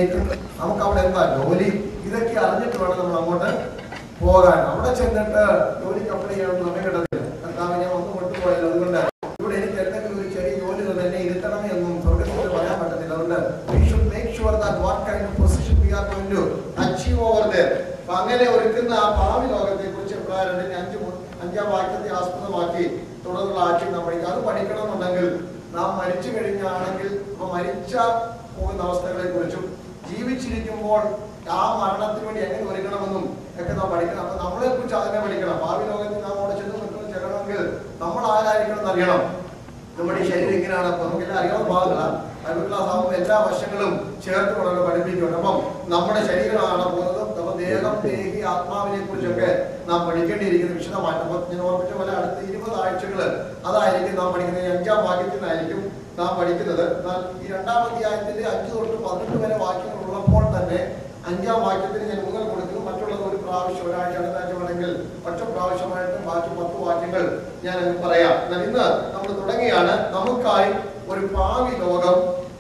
എവിടെയായിരിക്കും, നമുക്ക് അവിടെ എന്താ ജോലി, ഇതൊക്കെ അറിഞ്ഞിട്ട് വേണം നമ്മൾ അങ്ങോട്ട് പോകാൻ. അവിടെ ചെന്നിട്ട് ജോലിക്ക് അപ്ലൈ ചെയ്യാനുള്ള സമയം കിട്ടത്തില്ല. കർത്താവ് ഞാൻ ഒന്ന് കൊണ്ടുപോയാൽ അതുകൊണ്ട് ഇവിടെ എനിക്ക് എന്തെങ്കിലും ഒരു ചെറിയ ജോലി തന്നെ എന്നെ ഇരുത്തണം എന്നും സ്വർഗത്തിൽ പറയാൻ പറ്റത്തില്ല. അതുകൊണ്ട് we should make sure that what kind of position we are going to achieve over there. അപ്പൊ അങ്ങനെ ഒരുക്കുന്ന ആ ഭാവി ലോകത്തെ കുറിച്ച് എബ്രായരുടെ 5-ാം വാക്യത്തെ ആസ്പദമാക്കി തുടർന്നുള്ള ആശയം നാം പഠിക്കുക. അത് പഠിക്കണമെന്നുണ്ടെങ്കിൽ നാം മരിച്ചു കഴിഞ്ഞാണെങ്കിൽ അപ്പൊ മരിച്ച പോകുന്ന അവസ്ഥകളെ കുറിച്ചും ജീവിച്ചിരിക്കുമ്പോൾ ആ മരണത്തിന് വേണ്ടി എങ്ങനെ ഒരുങ്ങണമെന്നും ഒക്കെ നാം പഠിക്കണം. അപ്പൊ നമ്മളെ കുറിച്ച് അതിനെ പഠിക്കണം. ഭാവി ലോകത്തിൽ നാം അവിടെ ചെല്ലണമെങ്കിൽ നമ്മൾ ആരായിരിക്കണം എന്നറിയണം. നമ്മുടെ ഈ ശരീരം എങ്ങനെയാണ്, അപ്പൊ നമുക്കെല്ലാം അറിയാവുന്ന ഭാഗങ്ങളാണ്. ബൈബിൾ ക്ലാസ് ആകുമ്പോൾ എല്ലാ വശങ്ങളും ചേർത്ത് കൊണ്ടൊക്കെ പഠിപ്പിക്കുന്നുണ്ട്. അപ്പം നമ്മുടെ ശരീരമാണ് പോകുന്നത്, നമ്മുടെ ദേഹം, ദേഹി, ആത്മാവിനെ കുറിച്ചൊക്കെ നാം പഠിക്കേണ്ടിയിരിക്കുന്നത് വിശദമായിട്ട്. അപ്പൊ ഞാൻ ഓർമ്മിച്ച പോലെ അടുത്ത 20 ആഴ്ചകൾ അതായിരിക്കും നാം പഠിക്കുന്നത്. 5-ാം വാക്യത്തിൽ നിന്നായിരിക്കും നാം പഠിക്കുന്നത്. എന്നാൽ ഈ 2-ാം അധ്യായത്തിന്റെ 5 തൊട്ട് 18 വരെ വാക്യങ്ങൾ ഉള്ളപ്പോൾ തന്നെ 5-ാം വാക്യത്തിന് ഞാൻ ഊന്നൽ കൊടുക്കുന്നു. മറ്റുള്ളത് ഒരു പ്രാവശ്യം, ഒരാഴ്ച, അടുത്ത ആഴ്ച വേണമെങ്കിൽ ഒറ്റ പ്രാവശ്യമായിട്ട് ബാക്കി 10 വാക്യങ്ങൾ ഞാൻ പറയാം. എന്നാൽ ഇന്ന് നമ്മൾ തുടങ്ങിയാണ്. നമുക്കായി ഒരു ഭാവി ലോകം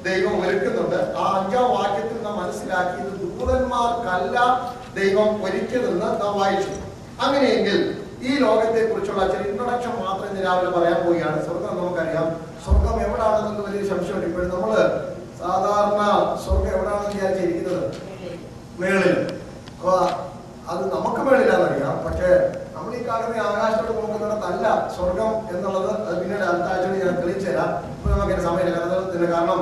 ദൈവം ഒരുക്കുന്നുണ്ട്. ആ 5-ാം വാക്യത്തിൽ നാം മനസ്സിലാക്കിയത് ദൂതന്മാർക്കല്ല ദൈവം ഒരുക്കിയതെന്ന് നാം വായിച്ചു. അങ്ങനെയെങ്കിൽ ഈ ലോകത്തെ കുറിച്ചുള്ള ചില ഇൻട്രൊഡക്ഷൻ മാത്രം ഇന്ന് രാവിലെ പറയാൻ പോവുകയാണ്. സ്വർഗം നമുക്കറിയാം. സ്വർഗം എവിടാണെന്ന് വലിയ സംശയമുണ്ട്. ഇപ്പോഴും നമ്മള് സാധാരണ സ്വർഗം എവിടാണെന്ന് വിചാരിച്ചിരിക്കുന്നത് മേളിൽ. അപ്പൊ അത് നമുക്ക് മേളിലാണെന്നറിയാം. പക്ഷെ നമ്മൾ ഈ കാണുന്ന ആകാശത്തോട് നോക്കുന്നിടത്തല്ല സ്വർഗം എന്നുള്ളത്. അത് പിന്നീട് അടുത്ത ആഴ്ച ഞാൻ തെളിയിച്ചു തരാം. ഇപ്പൊ നമുക്ക് സമയമില്ല. കാരണം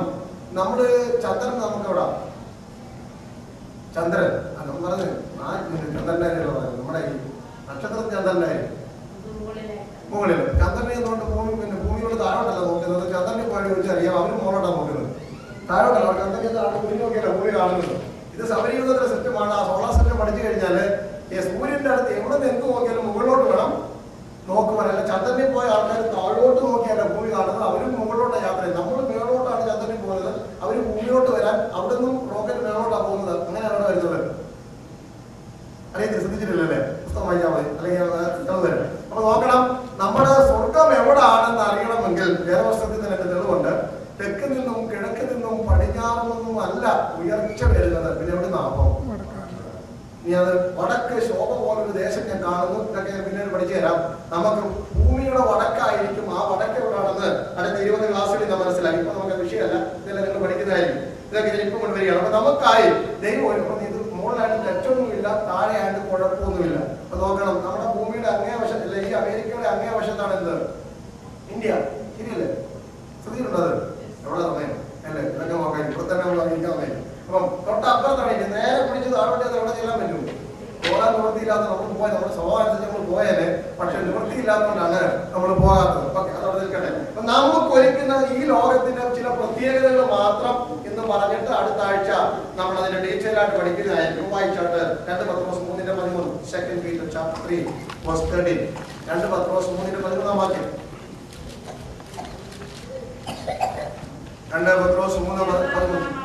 നമ്മള് ചന്ദ്രൻ നമുക്ക് എവിടാ, ചന്ദ്രൻ നമ്മൾ പറഞ്ഞ് ചന്ദ്രന്റെ കാര്യമല്ലോ പറയുന്നത്. നമ്മുടെ ഈ നക്ഷത്രം ചന്ദ്രന്റെ മുകളിൽ ചന്ദ്രനെ എന്തുകൊണ്ട് ഭൂമിയോട് താഴോട്ടല്ല നോക്കുന്നത്. ചന്ദ്രനെ പോയി ചോദിച്ചറിയാം, അവര് മുകളോട്ടാണ് നോക്കുന്നത്, താഴോട്ടല്ല. അവർ ചന്ദ്രനെ താഴെ ഭൂമി നോക്കിയല്ല ഭൂമി കാണുന്നത്. ഇത് സൗരയൂഥത്തിന്റെ സിസ്റ്റമാണ്. ആ സോളാർ സിസ്റ്റം പഠിച്ചു കഴിഞ്ഞാല് ഈ സൂര്യന്റെ അടുത്ത് എവിടെ നിന്ന് എന്ത് നോക്കിയാലും മുകളിലോട്ട് വേണം നോക്കുവാൻ. അല്ല ചന്ദ്രനെ പോയ ആൾക്കാർ താഴോട്ട് നോക്കിയല്ല ഭൂമി കാണുന്നത്, അവരും മുകളിലോട്ടാണ് യാത്ര ചെയ്യുന്നത്. നമ്മൾ മേളോട്ടാണ് ചന്ദ്രനിൽ പോകുന്നത്, അവര് ഭൂമിയിലോട്ട് വരാൻ അവിടെ നിന്നും റോക്കറ്റ് മേളോട്ടാണ് പോകുന്നത്. അങ്ങനെയാണ് അവിടെ വരുന്നത്. അറിയത്തില്ല, ശ്രദ്ധിച്ചിട്ടില്ലല്ലേ? പുസ്തകം വായിച്ചാൽ മതി, അല്ലെങ്കിൽ വരും. അപ്പൊ നോക്കണം, നമ്മുടെ സ്വർഗം എവിടാണെന്ന് അറിയണമെങ്കിൽ വേദപുസ്തകത്തിൽ തന്നെ തെളിവുണ്ട്. തെക്ക് നിന്നും കിഴക്ക് നിന്നും പടിഞ്ഞാറ് നിന്നും അല്ല ഉയർച്ച വരുന്നത്. പിന്നെ എവിടെ നിന്നാകും? ഇനി അത് വടക്ക് ശോഭ പോലൊരു ദേശം ഞാൻ കാണുന്നു. ഇതൊക്കെ ഞാൻ പിന്നീട് പഠിച്ചു തരാം. നമുക്ക് ഭൂമിയുടെ വടക്കായിരിക്കും. ആ വടക്ക് എവിടാണെന്ന് അടുത്ത 20 ക്ലാസ്സുകളിൽ നാം മനസ്സിലാക്കി. ഇപ്പൊ നമുക്ക് വിഷയമല്ല, ഇതെല്ലാം നിങ്ങൾ പഠിക്കുന്നതായിരിക്കും. ഇതൊക്കെ ഞാൻ ഇപ്പം കൊണ്ടുവരികയാണ്. അപ്പൊ നമുക്കായി ദൈവം ഒരുപ്പം ഇത് മുകളിലായിട്ട് തെറ്റൊന്നുമില്ല, താഴെയായിട്ട് കുഴപ്പമൊന്നുമില്ല. അപ്പൊ നോക്കണം, നമ്മുടെ ഭൂമിയുടെ അങ്ങേ വശത്തില്ല, ഈ അമേരിക്കയുടെ അങ്ങേ വശത്താണ് എന്ത്? ഇന്ത്യ. ശരിയല്ലേ? ശ്രദ്ധിച്ചിട്ടുണ്ടോ? അത് എവിടെ സമയം അല്ലേ? ഇതൊക്കെ നോക്കാം. ഇവിടെ തന്നെ നമ്മൾ അറിയിക്കാൻ സമയം. അപ്പം തൊട്ടപ്പുറത്താണ് ഇന്ത്യ. നേരെ പിടിച്ച് താഴോട്ട് എവിടെ ചെല്ലാൻ പറ്റും? പോകാൻ നിവൃത്തിയില്ലാത്ത നമ്മൾ പോയത്, നമ്മുടെ സ്വഭാവം അനുസരിച്ച് നമ്മൾ പോയേനെ. പക്ഷെ നിവൃത്തിയില്ലാത്തതുകൊണ്ടാണ് നമ്മൾ പോകാത്തത്. ഓക്കെ, അതവിടെ നിൽക്കട്ടെ. അപ്പൊ നമുക്ക് ഒരുക്കുന്ന ഈ ലോകത്തിന്റെ ചില പ്രത്യേകതകൾ മാത്രം എന്ന് പറഞ്ഞിട്ട് അടുത്ത ആഴ്ച നമ്മൾ അതിന്റെ ഡീറ്റെയിലായിട്ട് പഠിക്കുന്നതായിരിക്കും. വായിച്ചാട്ട് 2 പത്രോസ് 3:13 2 Peter chapter 3 verse 13. 2 പത്രോസ് 3:13 വാക്യം. 2 പത്രോസ് 3:13.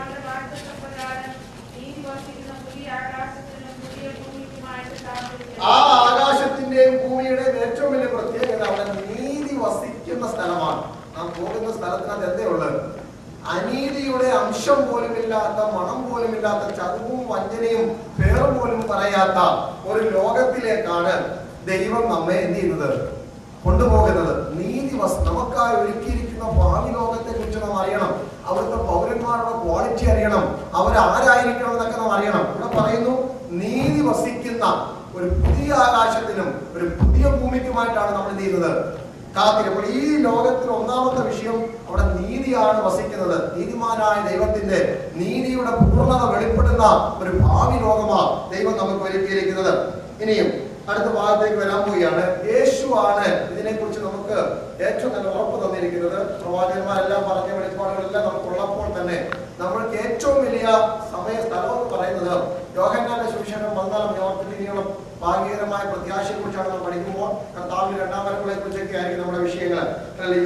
ആ ആകാശത്തിന്റെയും ഭൂമിയുടെയും ഏറ്റവും വലിയ പ്രത്യേകത അവിടെ നീതി വസിക്കുന്ന സ്ഥലമാണ്. നാം പോകുന്ന സ്ഥലത്തിനകത്ത് എന്തേ ഉള്ളത്? അനീതിയുടെ അംശം പോലുമില്ലാത്ത, മണം പോലുമില്ലാത്ത, ചതുവും വഞ്ചനയും പേറും പോലും പറയാത്ത ഒരു ലോകത്തിലേക്കാണ് ദൈവം നമ്മെ എന്ത് ചെയ്യുന്നത്? കൊണ്ടുപോകുന്നത്. നീതി നമുക്കായി ഒരുക്കിയിരിക്കുന്ന ഭാവി ലോകത്തെ കുറിച്ച് നാം അറിയണം. അവിടുത്തെ പൗരന്മാരുടെ ക്വാളിറ്റി അറിയണം. അവരാരായിരിക്കണം എന്നൊക്കെ നാം അറിയണം. ഇവിടെ പറയുന്നു, നീതി വസിക്കുന്ന ഒരു പുതിയ ആകാശത്തിനും ഒരു പുതിയ ഭൂമിക്കുമായിട്ടാണ് നമ്മൾ എന്ത് ചെയ്യുന്നത്? കാത്തിരിപ്പോൾ ഈ ലോകത്തിൽ ഒന്നാമത്തെ വിഷയം അവിടെ നീതിയാണ് വസിക്കുന്നത്. നീതിമാനായ ദൈവത്തിന്റെ നീതിയുടെ പൂർണ്ണത വെളിപ്പെടുന്ന ഒരു ഭാവി ലോകമാണ് ദൈവം നമുക്ക് ഒരുക്കിയിരിക്കുന്നത്. ഇനിയും അടുത്ത ഭാഗത്തേക്ക് വരാൻ പോവുകയാണ്. യേശുവാണ് ഇതിനെക്കുറിച്ച് നമുക്ക് ഏറ്റവും നല്ല ഉറപ്പ് തന്നിരിക്കുന്നത്. പ്രവാചകന്മാരെല്ലാം പറഞ്ഞ വെളിപ്പാടുകളെല്ലാം നമുക്കുള്ളപ്പോൾ തന്നെ നമ്മൾക്ക് ഏറ്റവും വലിയ സ്ഥലം എന്ന് പറയുന്നത് യോഹന്നാന്റെ സുവിശേഷം 14 ഭാഗ്യകരമായ പ്രത്യാശയെ കുറിച്ചാണ് നമ്മൾ പഠിക്കുമ്പോൾ കർത്താവിന്റെ 2ാം വരവുകളെ കുറിച്ചൊക്കെ ആയിരിക്കും നമ്മുടെ വിഷയങ്ങൾ.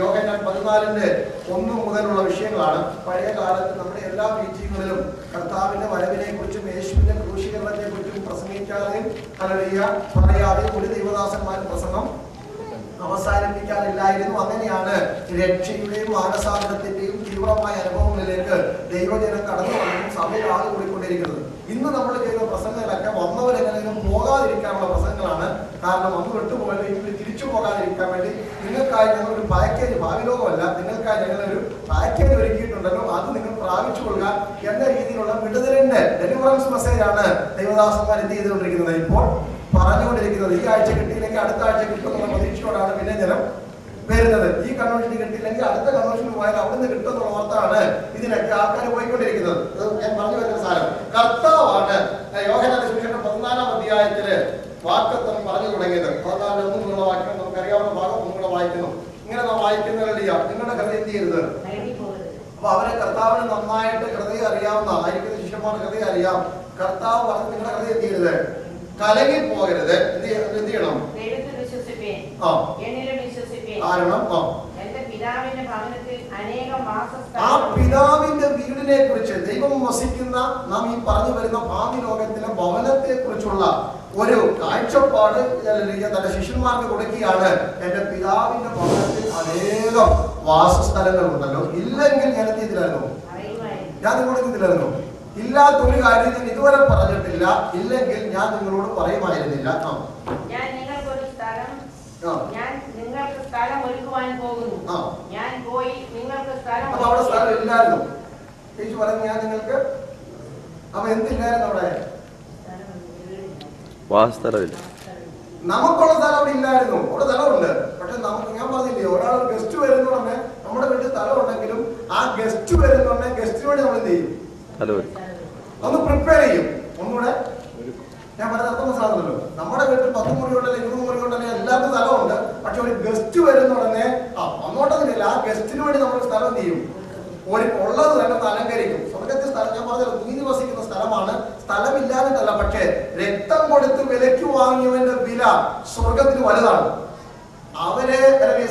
യോഹന്നാൻ 14:1 മുതലുള്ള വിഷയങ്ങളാണ്. പഴയ കാലത്ത് നമ്മുടെ എല്ലാ മീറ്റിങ്ങുകളിലും കർത്താവിന്റെ വരവിനെ കുറിച്ചും യേശുവിന്റെ ക്രൂശീകരണത്തെ കുറിച്ചും പ്രസംഗിക്കാതെയും പറയാതെയും ഒരു ദൈവദാസന്മാരും പ്രസംഗം അവസാനിപ്പിക്കാറില്ലായിരുന്നു. അങ്ങനെയാണ് രക്ഷയുടെയും മാനസാന്തരത്തിന്റെയും തീവ്രമായ അനുഭവങ്ങളിലേക്ക് ദൈവജനം കടന്നു വന്നതും സഭയിൽ ആൾ കൂടിക്കൊണ്ടേ നടത്തിക്കൊണ്ടിരിക്കുന്നത്. ഇന്ന് നമ്മൾ ചെയ്യുന്ന പ്രസംഗങ്ങളൊക്കെ വന്നവരെങ്ങനെയും പോകാതിരിക്കാനുള്ള പ്രസംഗങ്ങളാണ്. കാരണം വന്ന് വിട്ടുപോയാലും ഇനി തിരിച്ചു പോകാതിരിക്കാൻ വേണ്ടി നിങ്ങൾക്കായി ഞങ്ങളൊരു പാക്കേജ്, ഭാവിലോകമല്ല, നിങ്ങൾക്കായി ഞങ്ങളൊരു പാക്കേജ് ഒരുക്കിയിട്ടുണ്ടല്ലോ, അത് നിങ്ങൾ പ്രാപിച്ചു കൊള്ളുക എന്ന രീതിയിലുള്ള വിടുതലിന്റെ ഡെലിവറൻസ് മെസ്സേജാണ് ദൈവദാസന്മാർ എന്ത് ചെയ്തുകൊണ്ടിരിക്കുന്നത്, ഇപ്പോൾ പറഞ്ഞുകൊണ്ടിരിക്കുന്നത്. ഈ ആഴ്ച കിട്ടിയില്ലെങ്കിൽ അടുത്ത ആഴ്ച കിട്ടുമെന്നുള്ള പ്രതീക്ഷയോടാണ് പിന്നെ ജനം വരുന്നത്. ഈ കൺവെൻഷന് കിട്ടിയില്ലെങ്കിൽ അടുത്ത കൺവെൻഷന് പോയാൽ അവിടുന്ന് കിട്ടുമെന്നുള്ള ഓർത്താണ് ഇതിനൊക്കെ ആൾക്കാർ പോയിക്കൊണ്ടിരിക്കുന്നത്. ഞാൻ പറഞ്ഞു വരുന്ന സാധനം കർത്താവാണ്. യോഹന്നാന്റെ സുവിശേഷം 14-ാം അധ്യായത്തില് വാഗ്ദത്തം പറഞ്ഞു തുടങ്ങിയത്. 14-1 വാക്യം നമുക്കറിയാവുന്ന ഭാഗം ഒന്നുകൂടെ വായിക്കുന്നു. ഇങ്ങനെ നാം വായിക്കുന്നവരില്ല, നിങ്ങളുടെ ഹൃദയം എന്ത് ചെയ്യരുത്. അപ്പൊ അവരെ കർത്താവിന് നന്നായിട്ട് ഹൃദയം അറിയാവുന്ന ആയിരിക്കുന്ന ശിഷ്യന്മാരുടെ ഹൃദയം അറിയാം. കർത്താവ് പറഞ്ഞ് നിങ്ങളുടെ ഹൃദയം എന്ത് ചെയ്യരുത്, കലങ്ങി പോകരുത്. എന്ത് ചെയ്യണം? കാരണം ആ പിതാവിന്റെ വീടിനെ കുറിച്ച്, ദൈവം വസിക്കുന്ന നാം ഈ പറഞ്ഞു വരുന്ന ഭാവി ലോകത്തിലെ ഭവനത്തെ കുറിച്ചുള്ള ഒരു കാഴ്ചപ്പാട് തന്റെ ശിഷ്യന്മാർക്ക് കൊടുക്കുകയാണ്. എന്റെ പിതാവിന്റെ ഭവനത്തിൽ അനേകം വാസസ്ഥലങ്ങളുണ്ടല്ലോ, ഇല്ലെങ്കിൽ ഞാൻ എന്ത് ചെയ്തില്ലായിരുന്നു, ഞാൻ നിങ്ങളോട് ചെയ്തില്ലായിരുന്നു, ഇല്ലാത്തൊരു കാര്യം ഞാൻ ഇതുവരെ പറഞ്ഞിട്ടില്ല, ഇല്ലെങ്കിൽ ഞാൻ നിങ്ങളോട് പറയുമായിരുന്നില്ല. ഞാൻ നിങ്ങൾക്ക് സ്ഥലം ഒരുക്കുവാൻ പോകുന്നു. ഞാൻ പോയി നിങ്ങൾക്ക് സ്ഥലം. അപ്പൊ അവിടെ സ്ഥലം ഇല്ലായിരുന്നു. ചേച്ചി പറഞ്ഞു ഞാൻ നിങ്ങൾക്ക്. അപ്പൊ എന്തില്ലായിരുന്നു അവിടെ? വാസസ്ഥലമില്ല. നമുക്കുള്ള സ്ഥലം അവിടെ ഇല്ലായിരുന്നു. അവിടെ സ്ഥലമുണ്ട്, പക്ഷെ നമുക്ക്, ഞാൻ പറഞ്ഞില്ലേ, ഒരാൾ ഗസ്റ്റ് വരുന്നുടനെ നമ്മുടെ വീട്ടിൽ സ്ഥലം ഉണ്ടെങ്കിലും ആ ഗസ്റ്റ് വരുന്നുണ്ടെ ഗസ്റ്റിന് വേണ്ടി നമ്മൾ എന്ത് ചെയ്യും, ഒന്ന് പ്രിപ്പയർ ചെയ്യും. ഒന്നുകൂടെ ഞാൻ പറഞ്ഞ അർത്ഥം സാധനമല്ലോ. നമ്മുടെ വീട്ടിൽ 10 മുറി ഉണ്ടല്ലേ, 20 മുറി ഉണ്ടല്ലേ, എല്ലാവർക്കും സ്ഥലമുണ്ട്. പക്ഷെ ഒരു ഗസ്റ്റ് വരുന്ന ഉടനെ അങ്ങോട്ടൊന്നുമില്ല, ആ ഗസ്റ്റിന് വേണ്ടി നമ്മൾ സ്ഥലം എന്ത് ചെയ്യും, ഉള്ളത് തന്നെ അലങ്കരിക്കും. സ്വർഗത്തിൽ സ്ഥലം, ഞാൻ പറഞ്ഞത് നീതി വസിക്കുന്ന സ്ഥലമാണ്, സ്ഥലമില്ലാതിട്ടല്ല. പക്ഷെ രക്തം കൊടുത്ത് വിലയ്ക്ക് വാങ്ങിയവന്റെ വില സ്വർഗത്തിന് വലുതാണ്. അവരെ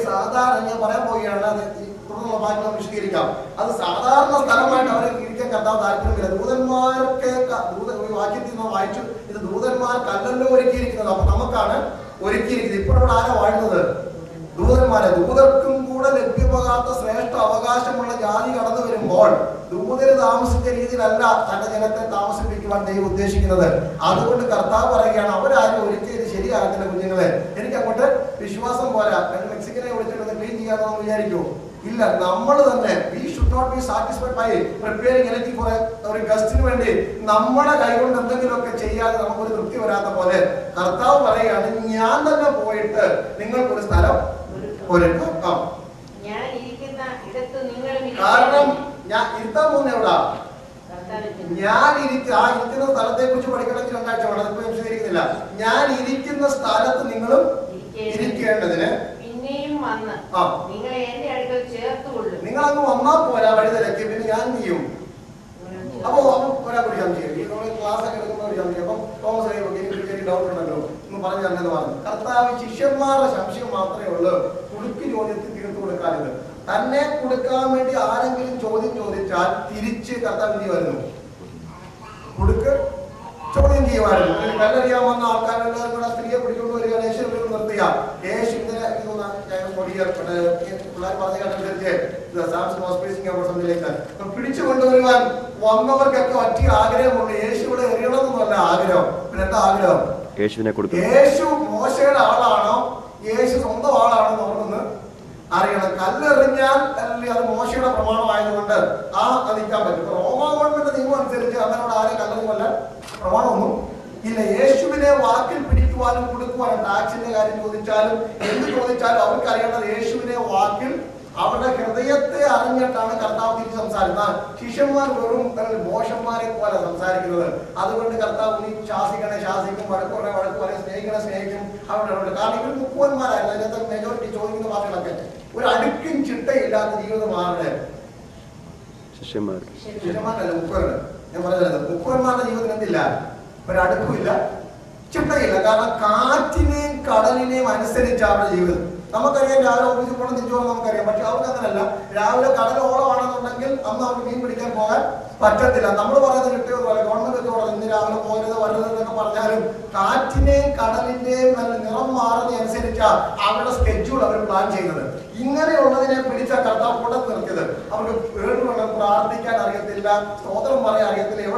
സാധാരണ, ഞാൻ പറയാൻ പോവുകയാണ്, അത് തുടർന്നുള്ള ഭാഗങ്ങൾ വിശദീകരിക്കാം. അത് സാധാരണ സ്ഥലമായിട്ട് അവരെ ഇരിക്കാൻ കർത്താവ് താല്പര്യമില്ല. ദൂതന്മാർക്ക് വാക്യത്തിൽ നിന്ന് വായിച്ചു, ഇത് ദൂതന്മാർക്കല്ലല്ലോ ഒരുക്കിയിരിക്കുന്നത്, അപ്പൊ നമുക്കാണ് ഒരുക്കിയിരിക്കുന്നത്. ഇപ്പോഴവിടെ ആരാ വാഴുന്നത്? ദൂതന്മാരെ. ദൂതർക്കും കൂടെ ലഭ്യമാകാത്ത ശ്രേഷ്ഠ അവകാശമുള്ള ജാതി കടന്നു വരുമ്പോൾ ദൂതര് താമസിച്ച രീതിയിലല്ല തന്റെ ജനത്തെ താമസിപ്പിക്കുവാൻ ദൈവം ഉദ്ദേശിക്കുന്നത്. അതുകൊണ്ട് കർത്താവ് പറയുകയാണ്, അവരാരും ഒരിക്കലും ശരിയാകത്തില്ല കുഞ്ഞുങ്ങളെ. എനിക്ക് അങ്ങോട്ട് വിശ്വാസം പോരാ, മെക്സിക്കനെ വിളിച്ചിട്ട് ക്ലീൻ ചെയ്യാമെന്ന് വിചാരിക്കൂ. ഇല്ല, നമ്മൾ തന്നെ we should not be satisfied by preparing anything for ഒരു ഗസ്റ്റിന് വേണ്ടി നമ്മുടെ കൈകൊണ്ട് എന്തെങ്കിലുമൊക്കെ ചെയ്യാതെ നമുക്കൊരു തൃപ്തി വരാത്ത പോലെ കർത്താവ് പറയുകയാണ്, ഞാൻ തന്നെ പോയിട്ട് നിങ്ങൾക്കൊരു സ്ഥലം ഒരുക്കാം. കാരണം ഞാൻ ഇരുത്താൻ പോകുന്ന എവിടാ, ഞാൻ ഇരിക്കുന്ന സ്ഥലത്തെ കുറിച്ച് പഠിക്കണമെങ്കിൽ 2 ആഴ്ച വേണം, അതിപ്പോ വിശദീകരിക്കുന്നില്ല. ഞാൻ ഇരിക്കുന്ന സ്ഥലത്ത് നിങ്ങളും ഇരിക്കേണ്ടതിന് നിങ്ങളങ്ങ് വന്നാ പോരാ, വഴിതിരക്കി പിന്നെ ഞാൻ ചെയ്യും. അപ്പൊ ഒരാൾ ഒരു സംശയം, ഈ ക്ലാസ് ഒക്കെ എടുക്കുന്ന ഒരു സംശയം. അപ്പം തോമസ് എനിക്ക് ഡൗട്ട് ഉണ്ടല്ലോ എന്ന് പറഞ്ഞു തന്നെ പറഞ്ഞു. കർത്താവ് ശിഷ്യന്മാരുടെ സംശയം മാത്രമേ ഉള്ളൂ, കുടുക്കി ചോദ്യത്തിൽ തീർത്തു കൊടുക്കാനിത്. തന്നെ കൊടുക്കാൻ വേണ്ടി ആരെങ്കിലും ചോദ്യം ചോദിച്ചാൽ തിരിച്ച് കർത്താവ് എന്ത് വരുന്നു, കൊടുക്ക് ചോദ്യം ചെയ്യുമായിരുന്നു. കല്ലെറിയാൻ വന്ന ആൾക്കാരെല്ലാവരും കൂടെ സ്ത്രീയെ പിടിച്ചുകൊണ്ട് വരിക, യേശു നിർത്തുക. യേശു ഇന്നലെ പിള്ളേർ പറഞ്ഞനുസരിച്ച് പിടിച്ചു കൊണ്ടുവരുവാൻ വന്നവർക്കൊക്കെ ഒറ്റ ആഗ്രഹമുണ്ട്, യേശുവിടെ എറിയണമെന്നല്ല ആഗ്രഹം. പിന്നെ എന്താ ആഗ്രഹം? യേശു മോശയുടെ ആളാണോ, യേശു സ്വന്തം ആളാണോ അവർക്കൊന്ന് അറിയണം. കല്ലെറിഞ്ഞാൽ അല്ലെങ്കിൽ അത് മോശയുടെ പ്രമാണമായതുകൊണ്ട് അത് നിൽക്കാൻ പറ്റും. റോമാ ഗവൺമെന്റ് നിയമം അനുസരിച്ച് അങ്ങനെ ആരെ കല്ലെറിഞ്ഞല്ല പ്രമാണമൊന്നും ഇല്ല. യേശുവിനെ വാക്കിൽ പിടിക്കുവാനും കൊടുക്കുവാനും, ടാക്സിന്റെ കാര്യം ചോദിച്ചാലും എന്ത് ചോദിച്ചാലും അവർക്ക് അറിയേണ്ടത് യേശുവിനെ വാക്കിൽ അവരുടെ ഹൃദയത്തെ അറിഞ്ഞിട്ടാണ് കർത്താവ് തിരിച്ച് സംസാരിക്കുന്നത്. ശിഷ്യന്മാർ വെറും മോശന്മാരെ പോലെ സംസാരിക്കുന്നത്. അതുകൊണ്ട് കർത്താവ് നീ ശാസിക്കണേ ശാസിക്കും, വഴക്കുറേ വഴക്കുപോലെ, സ്നേഹിക്കണേ സ്നേഹിക്കും. അവിടെ കാരണം ഇവർ മുക്കുവന്മാരായിരുന്നു. അതിനകത്ത് മെജോറിറ്റി ചോദിക്കുന്ന ഭാഷകളൊക്കെ ഒരു അടുക്കും ചിട്ടയില്ലാത്ത ജീവിതമാണ് ശിഷ്യന്മാരല്ല മുക്കുവരുടെ. ഞാൻ പറഞ്ഞത് മുക്കുവന്മാരുടെ ജീവിതത്തിൽ എന്തില്ല, ഒരടുക്കുമില്ല, ചിട്ടയില്ല. കാരണം കാറ്റിനെയും കടലിനെയും അനുസരിച്ച് അവരുടെ ജീവിതം. നമുക്കറിയാം രാവിലെ ഓഫീസിൽ പോകണം, തിരിച്ചു പോകണം നമുക്കറിയാം. പക്ഷെ അവർക്ക് അങ്ങനല്ല. രാവിലെ കടലോളമാണെന്നുണ്ടെങ്കിൽ അന്ന് അവർക്ക് മീൻ പിടിക്കാൻ പോകാൻ പറ്റത്തില്ല. നമ്മൾ പറയുന്നത് കിട്ടിയതുപോലെ ഗവൺമെന്റ് വെച്ച് പറഞ്ഞു ഇന്ന് രാവിലെ പോകരുത് വരരുത് എന്നൊക്കെ പറഞ്ഞാലും കാറ്റിനെയും കടലിന്റെയും നല്ല നിറം മാറുന്ന അനുസരിച്ചാ അവരുടെ സ്കെഡ്യൂൾ അവർ പ്ലാൻ ചെയ്യുന്നത്. ഇങ്ങനെയുള്ളതിനെ പിടിച്ച കർത്താവ് കൂടെ നിർത്തിയത്. അവർക്ക് വേണമെന്ന് പ്രാർത്ഥിക്കാൻ അറിയത്തില്ല, സ്തോത്രം പറയാൻ അറിയത്തില്ല.